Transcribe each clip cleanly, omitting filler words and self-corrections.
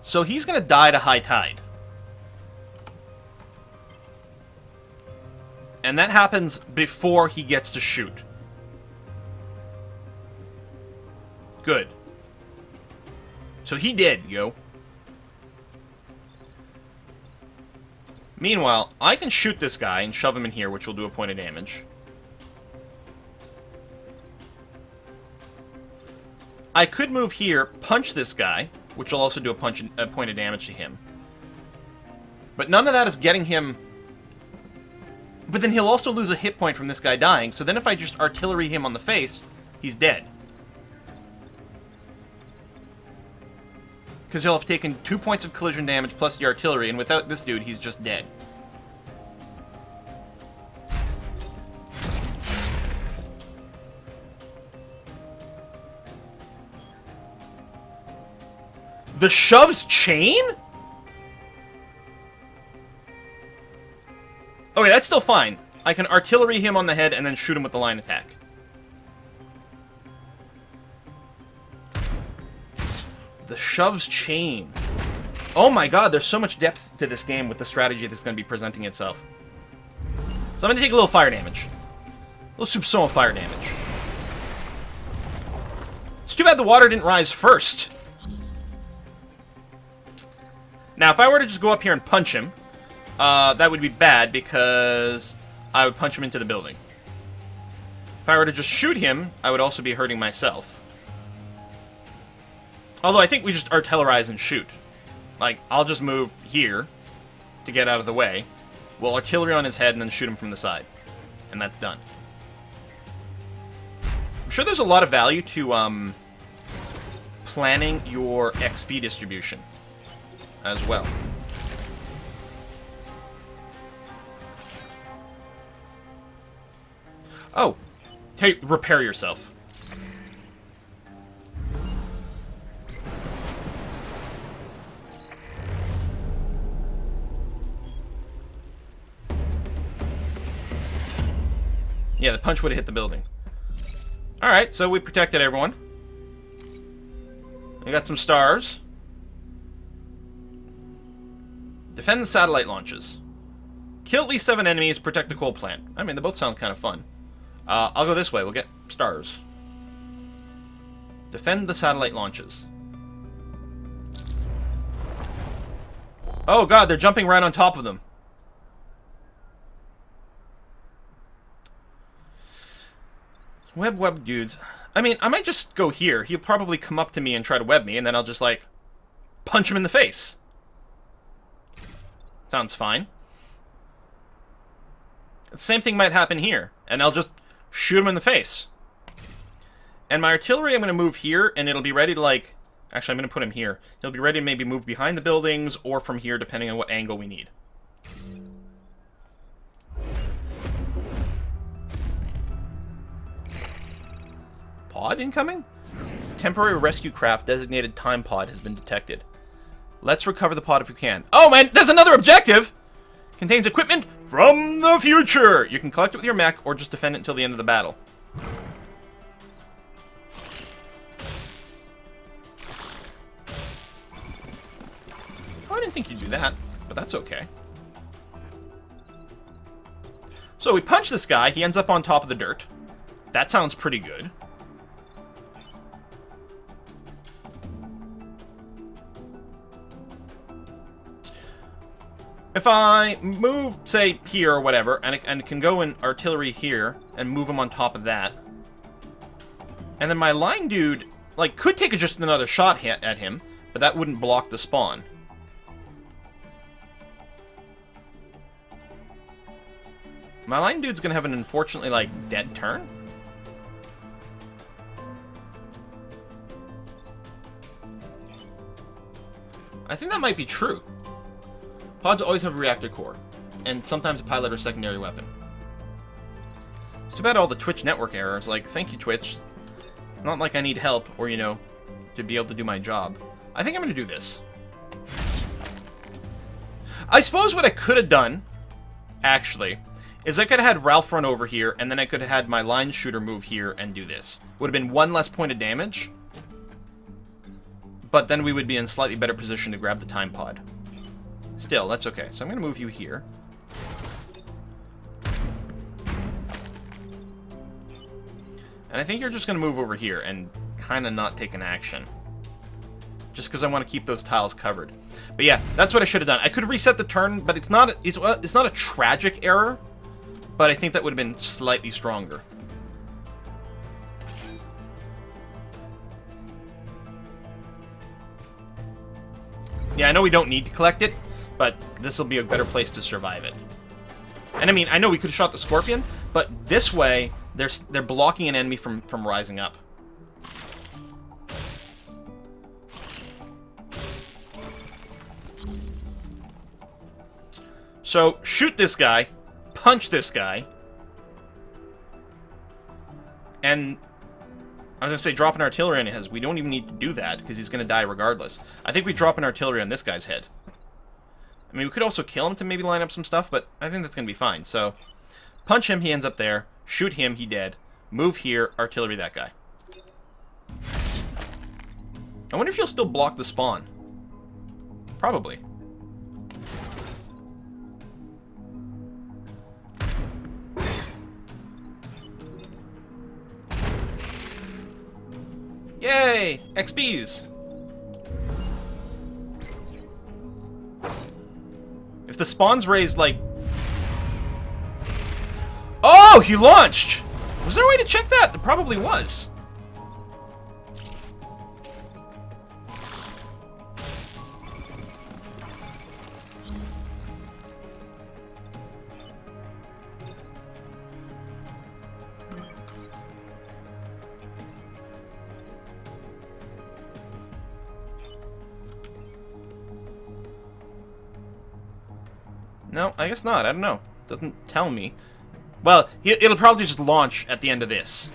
So he's going to die to high tide. And that happens before he gets to shoot. Good. So he did, yo. Meanwhile, I can shoot this guy and shove him in here, which will do a point of damage. I could move here, punch this guy, which will also do a point of damage to him. But none of that is getting him... But then he'll also lose a hit point from this guy dying, so then if I just artillery him on the face, he's dead. Because he'll have taken 2 points of collision damage plus the artillery, and without this dude, he's just dead. The shove's chain? Okay, that's still fine. I can artillery him on the head and then shoot him with the line attack. The shove's chain. Oh my god, there's so much depth to this game with the strategy that's going to be presenting itself. So I'm going to take a little fire damage. A little soupçon fire damage. It's too bad the water didn't rise first. Now, if I were to just go up here and punch him, that would be bad because I would punch him into the building. If I were to just shoot him, I would also be hurting myself. Although I think we just artillerize and shoot. Like, I'll just move here to get out of the way. We'll artillery on his head and then shoot him from the side. And that's done. I'm sure there's a lot of value to planning your XP distribution as well. Oh, repair yourself. Yeah, the punch would have hit the building. Alright, so we protected everyone. We got some stars. Defend the satellite launches. Kill at least 7 enemies, protect the coal plant. I mean, they both sound kind of fun. I'll go this way, we'll get stars. Defend the satellite launches. Oh god, they're jumping right on top of them. Web dudes. I mean, I might just go here. He'll probably come up to me and try to web me, and then I'll just, like, punch him in the face. Sounds fine. The same thing might happen here, and I'll just shoot him in the face. And my artillery, I'm going to move here, and it'll be ready to, like... Actually, I'm going to put him here. He'll be ready to maybe move behind the buildings, or from here, depending on what angle we need. Pod incoming? Temporary rescue craft designated time pod has been detected. Let's recover the pod if we can. Oh man, there's another objective! Contains equipment from the future! You can collect it with your mech or just defend it until the end of the battle. Oh, I didn't think you'd do that, but that's okay. So we punch this guy, he ends up on top of the dirt. That sounds pretty good. If I move, say, here or whatever, and can go in artillery here and move him on top of that, and then my line dude, like, could take just another shot at him, but that wouldn't block the spawn. My line dude's gonna have an unfortunately, like, dead turn. I think that might be true. Pods always have a reactor core, and sometimes a pilot or secondary weapon. It's too bad all the Twitch network errors, like, thank you Twitch. It's not like I need help, or, you know, to be able to do my job. I think I'm gonna do this. I suppose what I could have done, actually, is I could have had Ralph run over here, and then I could have had my line shooter move here and do this. Would have been 1 less point of damage. but then we would be in slightly better position to grab the time pod. Still, that's okay. So I'm going to move you here. And I think you're just going to move over here and kind of not take an action. Just because I want to keep those tiles covered. But yeah, that's what I should have done. I could reset the turn, but it's not a tragic error. But I think that would have been slightly stronger. Yeah, I know we don't need to collect it, but this will be a better place to survive it. And I mean, I know we could have shot the Scorpion, but this way, they're blocking an enemy from rising up. So, shoot this guy, punch this guy, and I was going to say drop an artillery on his. We don't even need to do that, because he's going to die regardless. I think we drop an artillery on this guy's head. I mean, we could also kill him to maybe line up some stuff, but I think that's going to be fine. So, punch him, he ends up there. Shoot him, he dead. Move here, artillery that guy. I wonder if he'll still block the spawn. Probably. Yay! XPs! If the spawn's raised, like... Oh! He launched! Was there a way to check that? There probably was. No, I guess not. I don't know. Doesn't tell me. Well, it'll probably just launch at the end of this.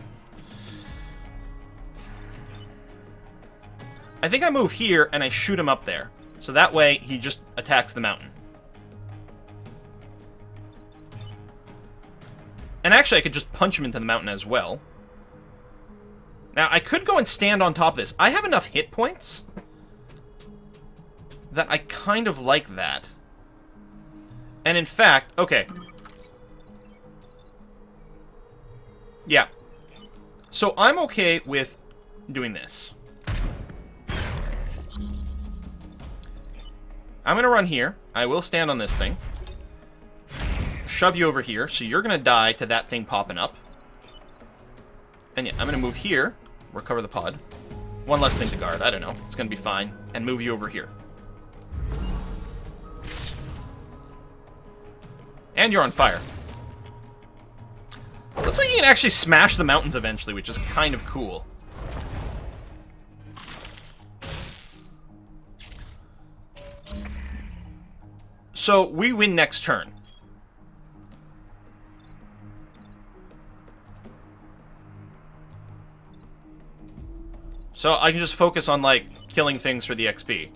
I think I move here and I shoot him up there. So that way he just attacks the mountain. And actually I could just punch him into the mountain as well. Now I could go and stand on top of this. I have enough hit points that I kind of like that. And in fact, okay. Yeah. So I'm okay with doing this. I'm going to run here. I will stand on this thing. Shove you over here. So you're going to die to that thing popping up. And yeah, I'm going to move here. Recover the pod. One less thing to guard. I don't know. It's going to be fine. And move you over here. And you're on fire. Looks like you can actually smash the mountains eventually, which is kind of cool. So, we win next turn. So, I can just focus on, like, killing things for the XP.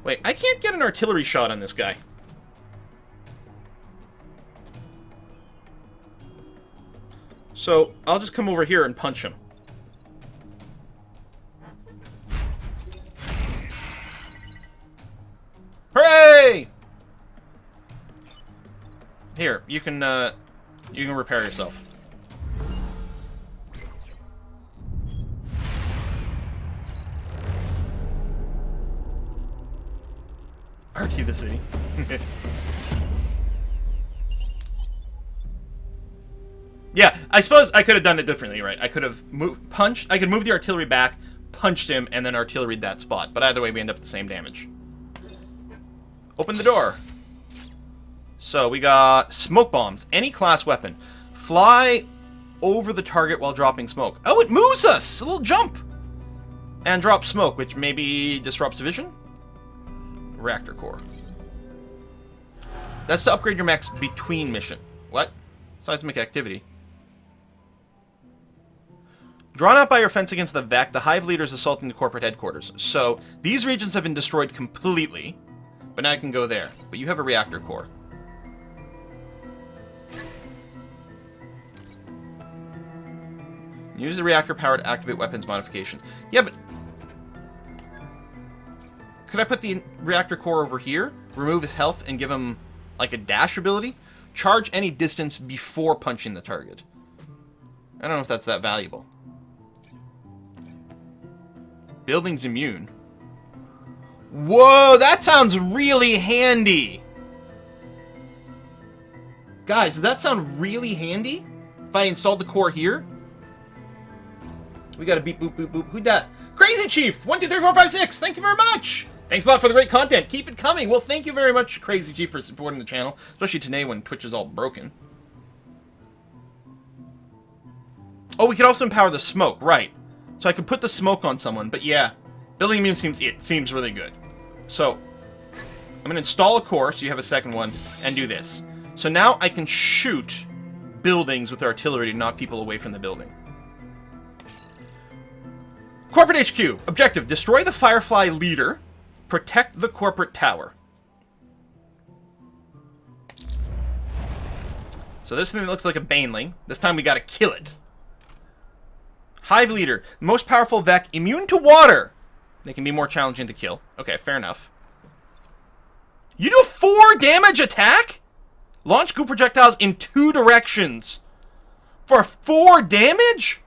Wait, I can't get an artillery shot on this guy. So, I'll just come over here and punch him. Hooray! Here, you can repair yourself. RT the city. Yeah, I suppose I could have done it differently, right? I could have I could move the artillery back, punched him, and then artilleried that spot. But either way, we end up with the same damage. Open the door. So, we got smoke bombs. Any class weapon. Fly over the target while dropping smoke. Oh, it moves us! A little jump! And drop smoke, which maybe disrupts vision? Reactor core. That's to upgrade your mechs between mission. What? Seismic activity. Drawn out by your fence against the VEC, the Hive leader is assaulting the corporate headquarters. So, these regions have been destroyed completely. But now I can go there. But you have a reactor core. Use the reactor power to activate weapons modification. Yeah, but... Could I put the reactor core over here? Remove his health and give him, like, a dash ability? Charge any distance before punching the target. I don't know if that's that valuable. Building's immune. Whoa, that sounds really handy! Guys, does that sound really handy? If I installed the core here? We got a beep, boop, boop, boop. Who'd that? Crazy Chief! 1, 2, 3, 4, 5, 6! Thank you very much! Thanks a lot for the great content. Keep it coming. Well, thank you very much, Crazy Chief, for supporting the channel. Especially today when Twitch is all broken. Oh, we could also empower the smoke. Right. So I could put the smoke on someone. But yeah, building immune seems really good. So, I'm going to install a core, so you have a second one, and do this. So now I can shoot buildings with artillery to knock people away from the building. Corporate HQ. Objective. Destroy the Firefly leader. Protect the corporate tower. So this thing looks like a baneling. This time we gotta kill it. Hive leader. Most powerful Vec. Immune to water. They can be more challenging to kill. Okay, fair enough. You do 4 damage attack? Launch goo projectiles in 2 directions. For 4 damage?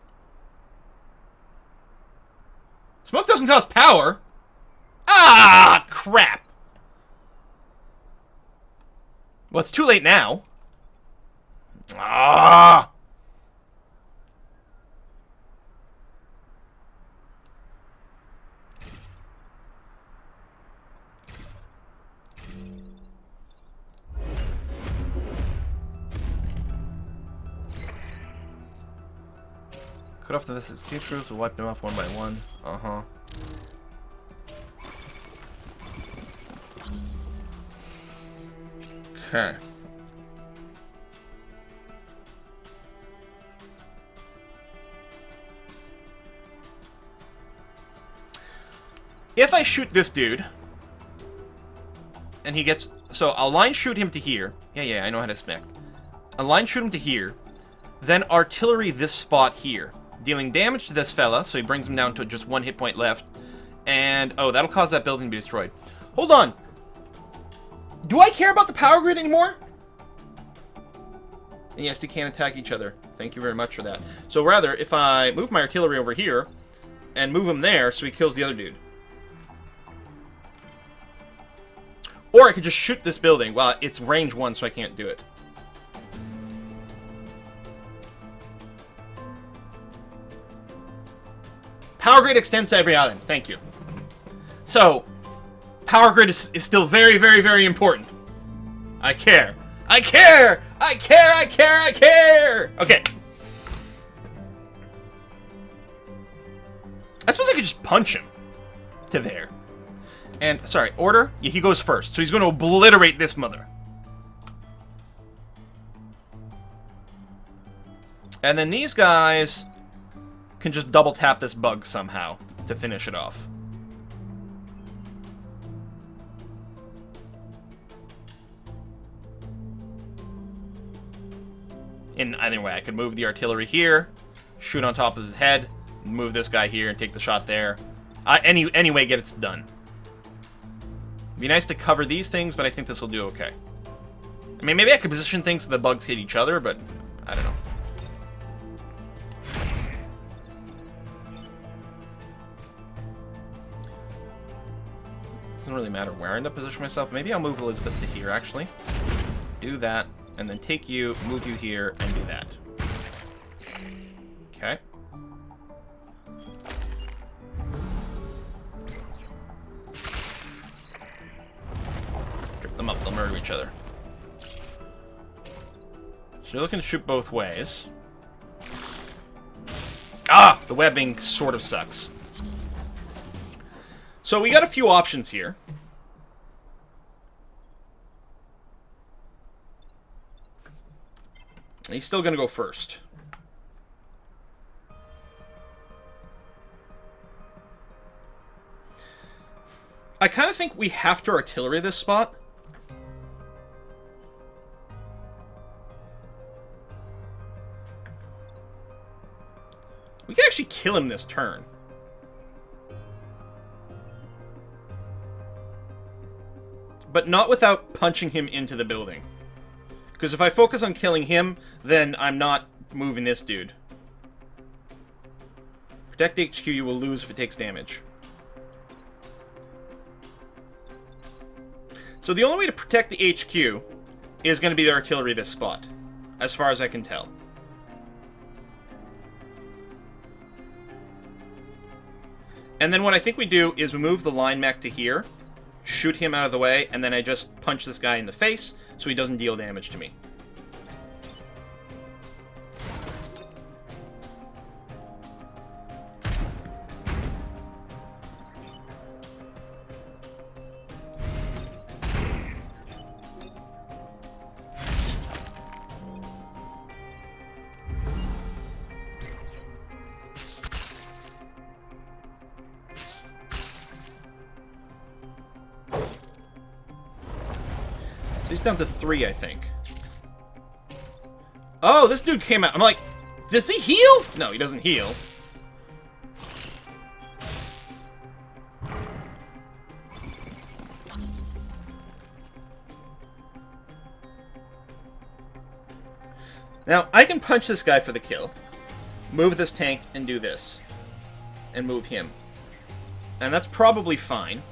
Smoke doesn't cause power. Ah, crap. Well, it's too late now. Ah. Cut off the escape troops and wipe them off one by one. Uh-huh. Okay. If I shoot this dude, and he gets... So, I'll line shoot him to here. Yeah, I know how to spec. I'll line shoot him to here, then artillery this spot here, dealing damage to this fella, so he brings him down to just 1 hit point left. And, oh, that'll cause that building to be destroyed. Hold on! Do I care about the power grid anymore? And yes, they can't attack each other. Thank you very much for that. So rather, if I move my artillery over here, and move him there so he kills the other dude. Or I could just shoot this building. Well, it's range 1, so I can't do it. Power grid extends to every island. Thank you. So, power grid is still very, very, very important. I care. I care! I care! I care! I care! Okay. I suppose I could just punch him to there. And, sorry, order? Yeah, he goes first. So he's going to obliterate this mother. And then these guys can just double tap this bug somehow to finish it off. In either way, I could move the artillery here, shoot on top of his head, move this guy here and take the shot there. Anyway, get it done. It'd be nice to cover these things, but I think this will do okay. I mean, maybe I could position things so the bugs hit each other, but I don't know. Doesn't really matter where I end up positioning myself. Maybe I'll move Elizabeth to here, actually. Do that, and then take you, move you here, and do that. Okay. Trip them up, they'll murder each other. So you're looking to shoot both ways. Ah! The webbing sort of sucks. So we got a few options here. He's still going to go first. I kind of think we have to artillery this spot. We can actually kill him this turn. But not without punching him into the building. Because if I focus on killing him, then I'm not moving this dude. Protect the HQ, you will lose if it takes damage. So the only way to protect the HQ is going to be the artillery this spot, as far as I can tell. And then what I think we do is we move the line mech to here, shoot him out of the way, and then I just punch this guy in the face so he doesn't deal damage to me. He's down to 3, I think. Oh, this dude came out. I'm like, does he heal? No, he doesn't heal. Now, I can punch this guy for the kill. Move this tank and do this. And move him. And that's probably fine.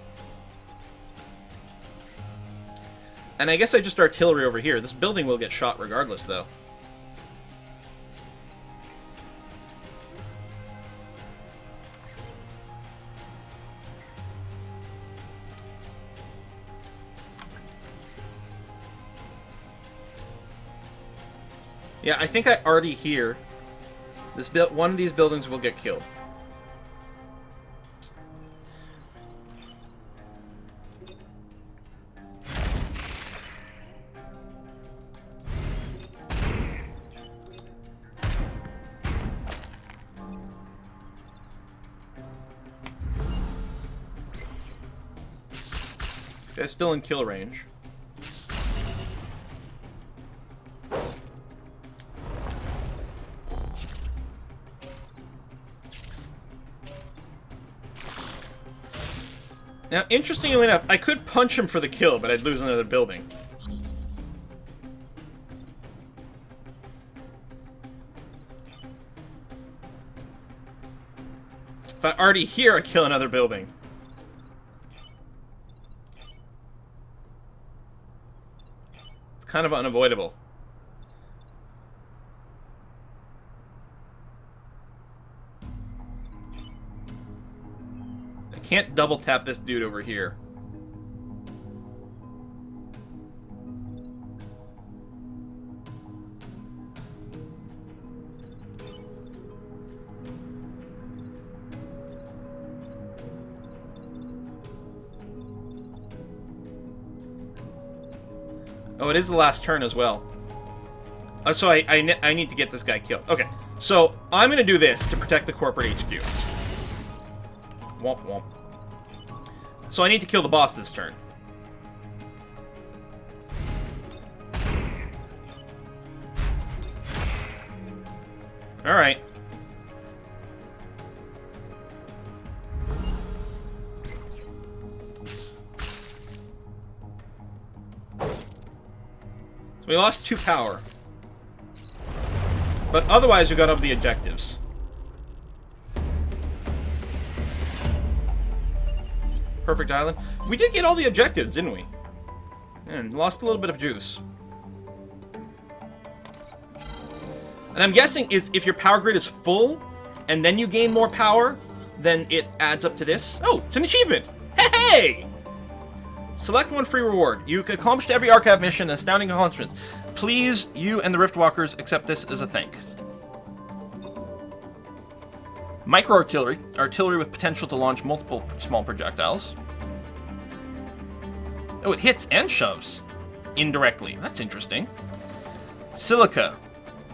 And I guess I just artillery over here. This building will get shot regardless, though. Yeah, I think I already hear this one of these buildings will get killed. This guy's still in kill range. Now, interestingly enough, I could punch him for the kill, but I'd lose another building. If I already hear, I kill another building. It's kind of unavoidable. Can't double tap this dude over here. Oh, it is the last turn as well. So I need to get this guy killed. Okay, so I'm going to do this to protect the corporate HQ. Womp womp. So I need to kill the boss this turn. Alright. So we lost 2 power. But otherwise we got up the objectives. Perfect island. We did get all the objectives, didn't we? And lost a little bit of juice. And I'm guessing is if your power grid is full, and then you gain more power, then it adds up to this. Oh, it's an achievement! Hey! Select one free reward. You accomplished every archive mission, astounding accomplishment. Please, you and the Riftwalkers accept this as a thanks. Micro-artillery. Artillery with potential to launch multiple small projectiles. Oh, it hits and shoves. Indirectly. That's interesting. Silica.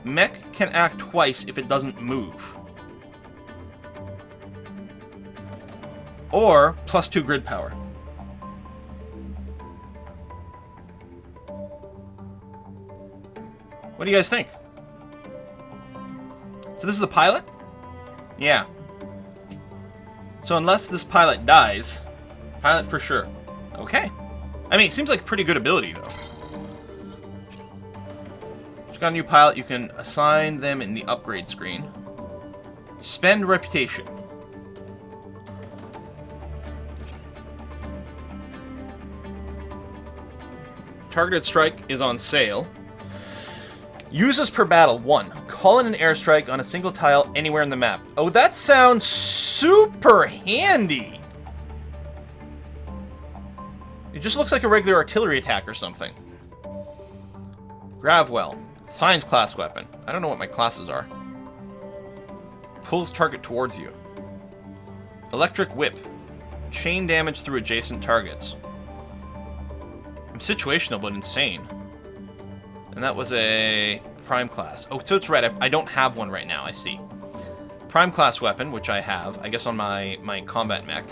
Mech can act twice if it doesn't move. Or +2 grid power. What do you guys think? So this is the pilot? Yeah. So unless this pilot dies, pilot for sure. Okay. I mean, it seems like pretty good ability, though. Just got a new pilot. You can assign them in the upgrade screen. Spend reputation. Targeted strike is on sale. Uses per battle, 1. Call in an airstrike on a single tile anywhere in the map. Oh, that sounds super handy. It just looks like a regular artillery attack or something. Gravwell. Science class weapon. I don't know what my classes are. Pulls target towards you. Electric whip. Chain damage through adjacent targets. I'm situational, but insane. And that was a prime class. Oh, so it's red. I don't have one right now, I see. Prime class weapon, which I have, I guess on my combat mech.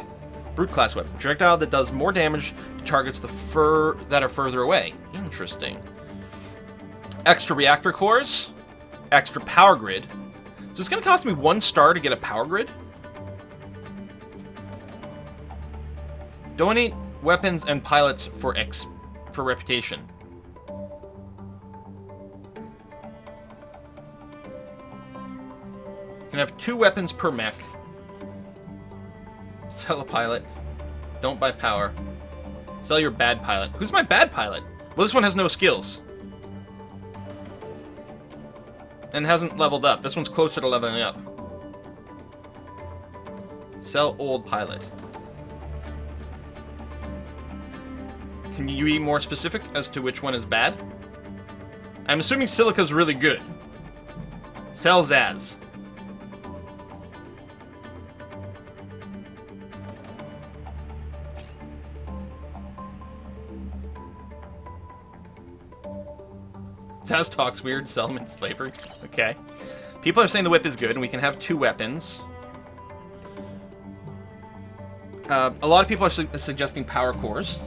Brute class weapon. Projectile that does more damage to targets that are further away. Interesting. Extra reactor cores. Extra power grid. So it's going to cost me 1 star to get a power grid. Donate weapons and pilots for reputation. You can have 2 weapons per mech. Sell a pilot. Don't buy power. Sell your bad pilot. Who's my bad pilot? Well, this one has no skills. And hasn't leveled up. This one's closer to leveling up. Sell old pilot. Can you be more specific as to which one is bad? I'm assuming Silica's really good. Sell Zaz. Zaz talks weird, sell him in slavery. Okay. People are saying the whip is good and we can have 2 weapons. A lot of people are suggesting power cores.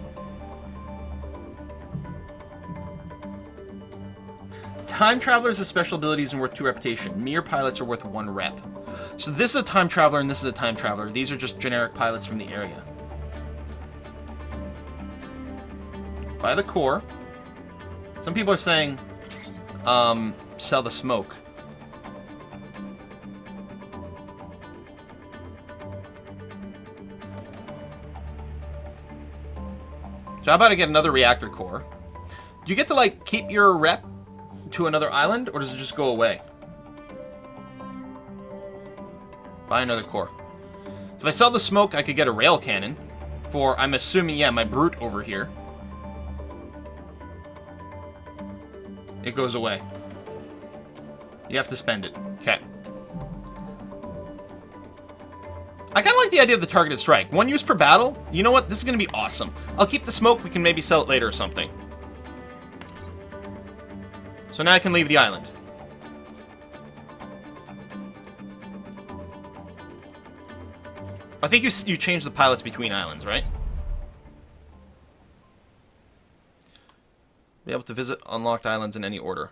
Time Travelers have special abilities and worth 2 reputation. Mere pilots are worth 1 rep. So this is a Time Traveler and this is a Time Traveler. These are just generic pilots from the area. Buy the core. Some people are saying, sell the smoke. So how about I get another reactor core? Do you get to, like, keep your rep to another island, or does it just go away? Buy another core. So if I sell the smoke, I could get a rail cannon for, I'm assuming, yeah, my brute over here. It goes away. You have to spend it. Okay. I kind of like the idea of the targeted strike. 1 use per battle. You know what? This is going to be awesome. I'll keep the smoke. We can maybe sell it later or something. So now I can leave the island. I think you change the pilots between islands, right? Be able to visit unlocked islands in any order.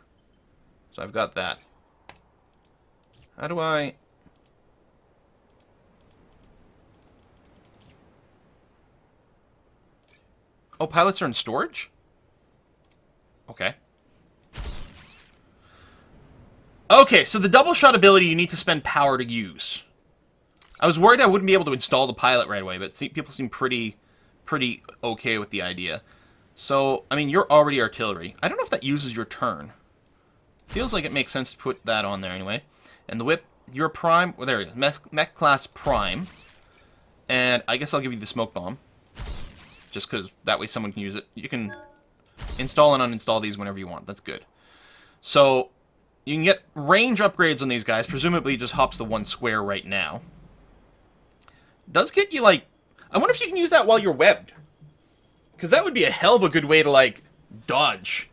So I've got that. How do I... Oh, pilots are in storage? Okay. Okay, so the double shot ability you need to spend power to use. I was worried I wouldn't be able to install the pilot right away, but people seem pretty okay with the idea. So, I mean, you're already artillery. I don't know if that uses your turn. Feels like it makes sense to put that on there anyway. And the whip, you're prime. Well, there it is. Mech class prime. And I guess I'll give you the smoke bomb. Just because that way someone can use it. You can install and uninstall these whenever you want. That's good. So, you can get range upgrades on these guys. Presumably it just hops the 1 square right now. Does get you, like... I wonder if you can use that while you're webbed. Because that would be a hell of a good way to, like, dodge.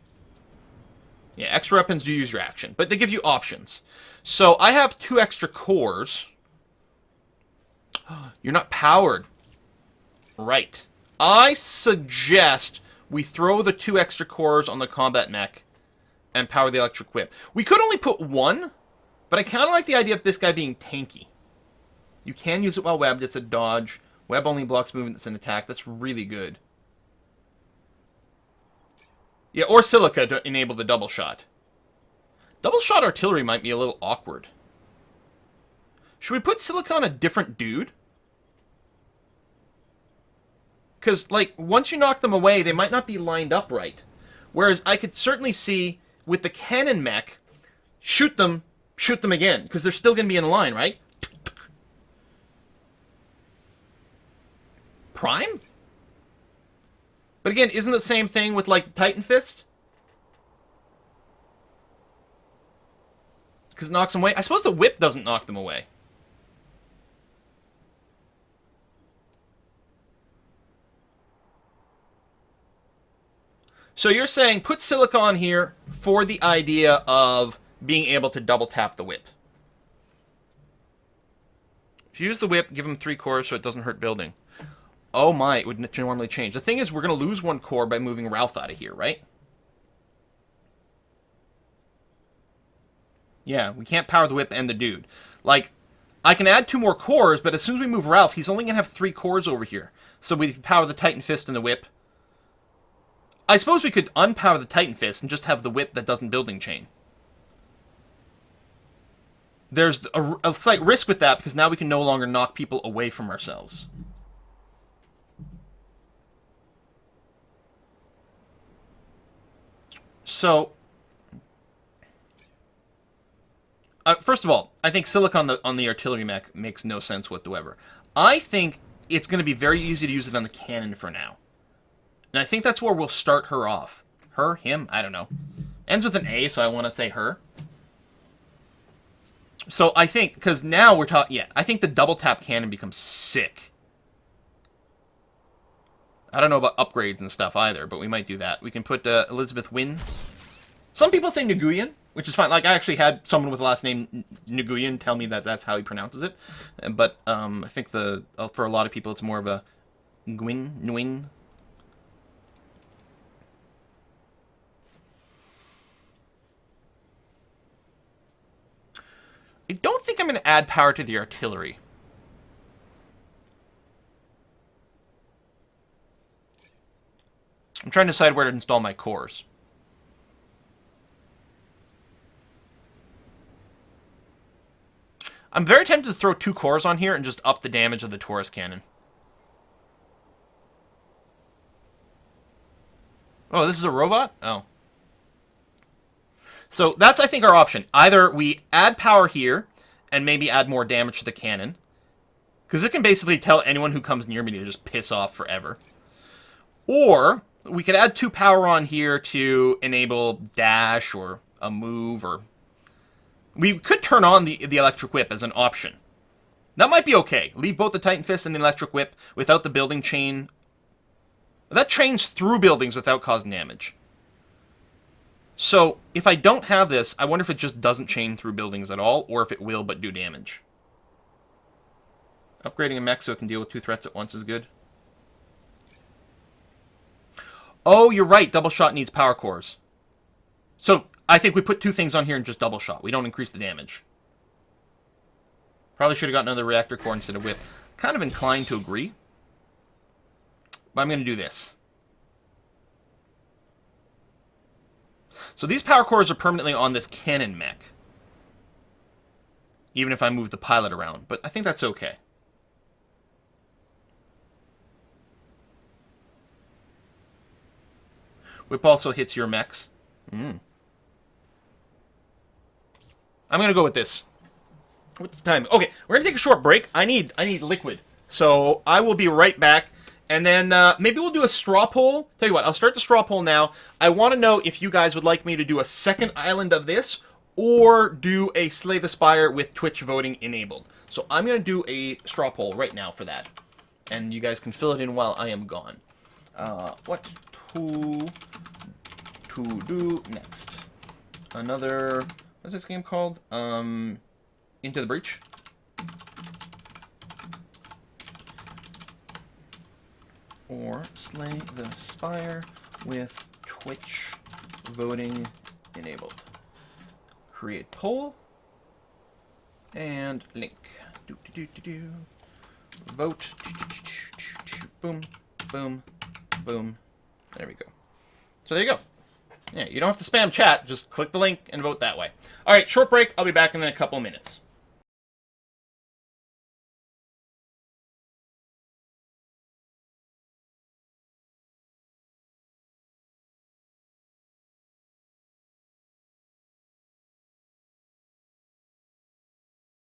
Yeah, extra weapons do use your action. But they give you options. So, I have 2 extra cores. You're not powered. Right. I suggest we throw the 2 extra cores on the combat mech and power the electric whip. We could only put 1, but I kind of like the idea of this guy being tanky. You can use it while webbed. It's a dodge. Web only blocks movement that's an attack. That's really good. Yeah, or Silica to enable the double shot. Double shot artillery might be a little awkward. Should we put Silica on a different dude? Because, like, once you knock them away, they might not be lined up right. Whereas I could certainly see, with the cannon mech, shoot them again. Because they're still going to be in line, right? Prime? But again, isn't the same thing with, like, Titan Fist? Because it knocks them away. I suppose the whip doesn't knock them away. So you're saying put Silica on here for the idea of being able to double tap the whip. If you use the whip, give him 3 cores so it doesn't hurt building. Oh my, it would normally change. The thing is, we're going to lose 1 core by moving Ralph out of here, right? Yeah, we can't power the whip and the dude. Like, I can add 2 more cores, but as soon as we move Ralph, he's only going to have 3 cores over here. So we power the Titan Fist and the whip. I suppose we could unpower the Titan Fist and just have the whip that doesn't building chain. There's a slight risk with that, because now we can no longer knock people away from ourselves. So, first of all, I think Silica on the artillery mech makes no sense whatsoever. I think it's going to be very easy to use it on the cannon for now. And I think that's where we'll start her off. Her, him, I don't know. Ends with an A, so I want to say her. So I think, because now we're talking, yeah, I think the double tap cannon becomes sick. I don't know about upgrades and stuff either, but we might do that. We can put Elizabeth Wynn. Some people say Nguyen, which is fine. Like, I actually had someone with the last name Nguyen tell me that that's how he pronounces it. But I think for a lot of people, it's more of a Nguyen. I don't think I'm going to add power to the artillery. I'm trying to decide where to install my cores. I'm very tempted to throw 2 cores on here and just up the damage of the Taurus cannon. Oh, this is a robot? Oh. So that's, I think, our option. Either we add power here and maybe add more damage to the cannon. Because it can basically tell anyone who comes near me to just piss off forever. Or we could add 2 power on here to enable dash or a move, or we could turn on the electric whip as an option. That might be okay. Leave both the Titan Fist and the electric whip without the building chain. That chains through buildings without causing damage. So, if I don't have this, I wonder if it just doesn't chain through buildings at all, or if it will but do damage. Upgrading a mech so it can deal with 2 threats at once is good. Oh, you're right. Double shot needs power cores. So, I think we put 2 things on here and just double shot. We don't increase the damage. Probably should have gotten another reactor core instead of whip. Kind of inclined to agree. But I'm going to do this. So these power cores are permanently on this cannon mech. Even if I move the pilot around. But I think that's okay. Whip also hits your mechs. I'm going to go with this. What's the time? Okay, we're going to take a short break. I need liquid. So I will be right back. And then maybe we'll do a straw poll. Tell you what, I'll start the straw poll now. I want to know if you guys would like me to do a second island of this or do a Slay the Spire with Twitch voting enabled. So I'm going to do a straw poll right now for that. And you guys can fill it in while I am gone. What to do next? Another, what's this game called? Into the Breach. Or Slay the Spire with Twitch voting enabled. Create poll and link. Vote. Boom, boom, boom. There we go. So there you go. Yeah, you don't have to spam chat. Just click the link and vote that way. All right, short break. I'll be back in a couple of minutes.